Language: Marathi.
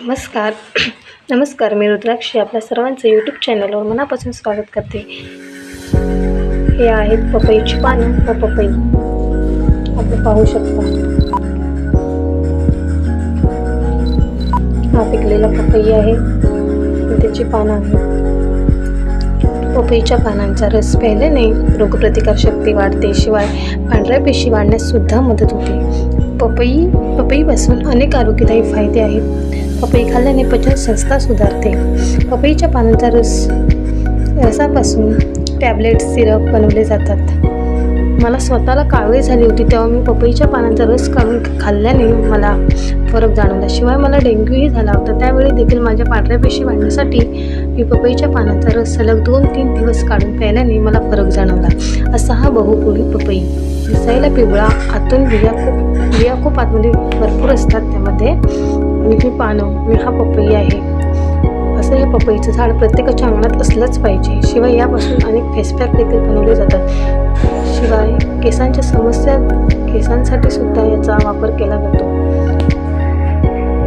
नमस्कार नमस्कार, मी रुद्राक्षी आपल्या सर्वांचं यूट्यूब चॅनलवर मनापासून स्वागत करते. हे आहेत पपईची पानं व पपई आपण पाहू शकता. हा पिकलेला पपई आहे, त्याची पानं आहेत. पपईच्या पानांचा रस प्यायल्याने रोगप्रतिकारशक्ती वाढते, शिवाय पांढऱ्या पेशी वाढण्यास सुद्धा मदत होते. पपईपासून अनेक आरोग्यदायी फायदे आहेत. पपई खाल्ल्याने पचनसंस्था सुधारते. पपईच्या पानांचा रसापासून टॅबलेट सिरप बनवले जातात. मला स्वतःला कावीळ झाली होती, तेव्हा मी पपईच्या पानांचा रस काढून खाल्ल्याने मला फरक जाणवला. शिवाय मला डेंग्यूही झाला होता. त्यावेळी देखील माझ्या पांढऱ्या पेशी वाढण्यासाठी मी पपईच्या पानांचा रस सलग 2-3 दिवस काढून प्यायल्याने मला फरक जाणवला. असा हा बहुपोळी पपई. दिसायला पिवळा, आतून बिया खूप आतमध्ये भरपूर असतात त्यामध्ये. आणि ही पानं हा पपई आहे. असं हे पपईचं झाड प्रत्येकाच्या अंगणात असलंच पाहिजे. शिवाय यापासून अनेक फेसपॅक देखील बनवले जातात. शिवाय केसांसाठी सुद्धा याचा वापर केला जातो.